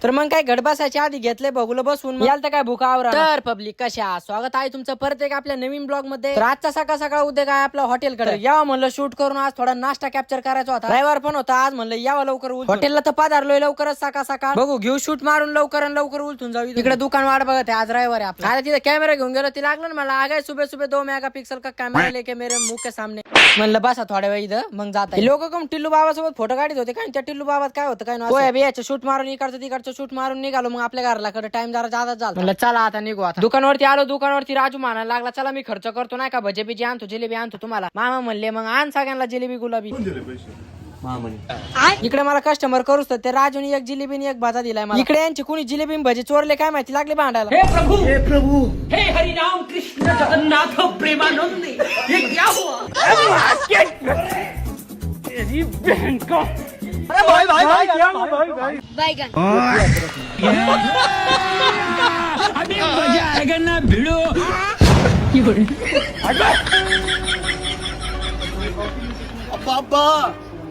तर मग काय गडबासाच्या आधी घेतले बघूला बसून याल तर काय भुकावर. तर पब्लिक कशा स्वागत आहे तुमचं परत एक आपल्या नवीन ब्लॉग मध्ये. तर आजचा सकाळ सकाळ उद्या काय आपलं हॉटेलकडे यावं म्हणलं शूट करून. आज थोडा नाश्ता कॅप्चर करायचा होता. ड्रायव्हर पण होता आज. म्हणलं यावं लवकर हॉटेलला तर पधारलोय लवकरच सकाळ सकाळ. बघू घेऊ शूट मारून लवकर उलटून जाऊ. तिकडे दुकान वाट बघत आहे आज ड्रायव्हर आहे आपला. तिथे कॅमेरा घेऊन गेलो ती लागलं ना मला आगाय सुबह 2 मेगापिक्सल का कॅमेरा लेके मेरे मुंह के सामने. म्हणलं बसा थोड्या वेळ इथं मग जात आहे. लोक कम टिल्लू बाबासोबत फोटो काढत होते काय त्या टिल्लू बाबात काय होतं काय नाही शूट मारून इकडचं शूट मारून निघालो. मग आपल्या घराला कडे टाइम जरा जादा झाला. म्हणलं चला आता निघू. आता दुकानावरती आलो. दुकानावरती राजू म्हणायला लागला चला मी खर्च करतो नाही का भजे बिजे आणतो जिलेबी आणतो तुम्हाला. मामा म्हणले मग आण सगळ्यांना जिलेबी गुलाबी. इकडे मला कस्टमर करूच तर ते राजूने एक जिलेबी एक भाजा दिलाय मला. इकडे यांची कुणी जिलेबी भजी चोरले काय माहिती लागले भांडायला. हे प्रभु हे हरिनाम कृष्ण जगन्नाथ प्रेमानंद ये क्या हुआ? तेरी बहन का भाई बैगन अभी मजा आएगा ना भिड़ो.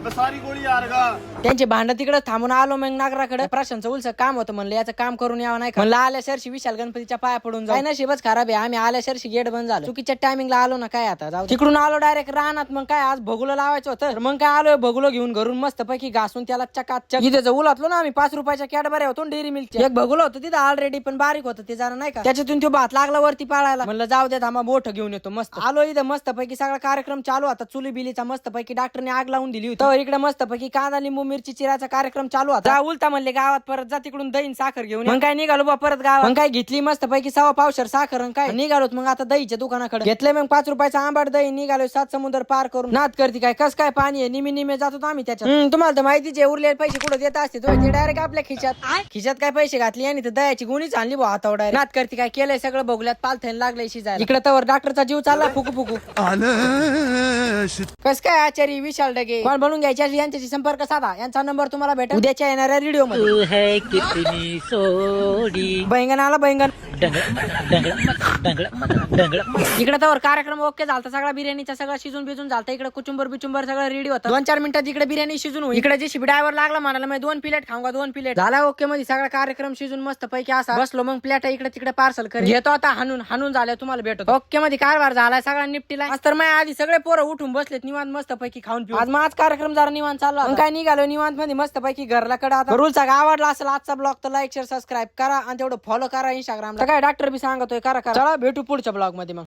सारी गोळी यार का त्यांचे भांड तिकडे थांबून आलो. मग नागराकडे प्रशांतचं उलचं काम होतं. म्हणलं याचं काम करून यावं नाही का. म्हणलं आल्या शर्षी विशाल गणपतीच्या पाया पडून जाऊ. नशीबच खराब आहे आम्ही आल्या शर्षी गेट बंद झालं. चुकीच्या टायमिंगला आलो ना काय आता जाऊ. तिकडून आलो डायरेक्ट रानात. मग काय आज भगुलं लावायचं होतं. मग काय आलोय भगुलं घेऊन घरून मस्त पैकी घासून त्याला चकाचक इथे उलातलो ना आम्ही 5 रुपयाच्या कॅडबऱ्या होतो डेअरी मिल्क. एक भगुलं होतं तिथं ऑलरेडी पण बारीक होतं ते जरा नाही का. त्याच्यातून तो भात लागला वरती पाळायला. म्हणलं जाऊ दे थांबा मोठं घेऊन येतो. मस्त आलो इथं मस्त पैकी सगळा कार्यक्रम चालू होता. चुली बिलीचा मस्त पैकी डॉक्टरने आग लावून दिली होती. तर इकडे मस्त पैकी कांदा लिंबू मिरची चिराचा कार्यक्रम चालू होता. उलटा म्हणले गावात परत जा तिकडून दही साखर घेऊन. मग काय निघालो बा परत गावात. मग काय घेतली मस्त पैकी 1.25 पावशर साखर काय निघालो. मग आता दहीच्या दुकानाकडे घेतले. मग 5 रुपयाचा आंबाट दही निघालो 7 समुद्र पार करून. नाद करते काय कस काय पाणी आहे निमे जातो आम्ही त्याच्यात. तुम्हाला तर माहितीच आहे उरलेले पैसे कुठे देत असते ते डायरेक्ट आपल्या खिशात काय पैसे घातली आणि दह्याची गुणीच आणली बा हातावर. नाद करते काय केलंय सगळं बघल्यात पालथ्यान लागलंय शिजायला. इकडे तर डॉक्टरचा जीव चालला फुकू कस काय आचार्य विशाल डगे कोण बनून घ्यायच्या यांच्याशी संपर्क साधा. यांचा नंबर तुम्हाला भेटेल उद्याच्या येणाऱ्या व्हिडिओ मध्ये. बैंगन आला बैंगन. इकडे तर कार्यक्रम ओके झालता सगळा. बिर्याणीचा सगळं शिजून बिजून झालता. इकडे कुचुंबर बिचुंबर सगळं रेडी होतं. 2-4 मिनिटात इकडे बिर्याणी शिजून होईल. इकडे जे शिबड्यावर लागला म्हणाला मी 2 प्लेट खाऊंगा 2 प्लेट झाला ओके मध्ये सगळा कार्यक्रम शिजून मस्त पैकी असा बसलो. मग प्लेट इकडे तिकडे पार्सल कर घेतो आता हाणून झाल्या तुम्हाला भेटतो ओके मध्ये कारभार झालाय सगळा निपटीला. तर मग आधी सगळे पोरं उठून बसलेत निवांत मस्त पैकी खाऊन पिऊ. आज माझ कार्यक्रम जरा निवांत चालला. मग काय निघालो निवांत मध्ये मस्त पैकी घरला कडे. आता रूलचा आवडला असेल आजचा ब्लॉग तर लाईक शेअर सबस्क्राईब करा आणि तेवढं फॉलो करा इंस्टाग्रामला. काय डॉक्टर बी सांगतोय करा. चला भेटू पुढच्या ब्लॉग मध्ये मग.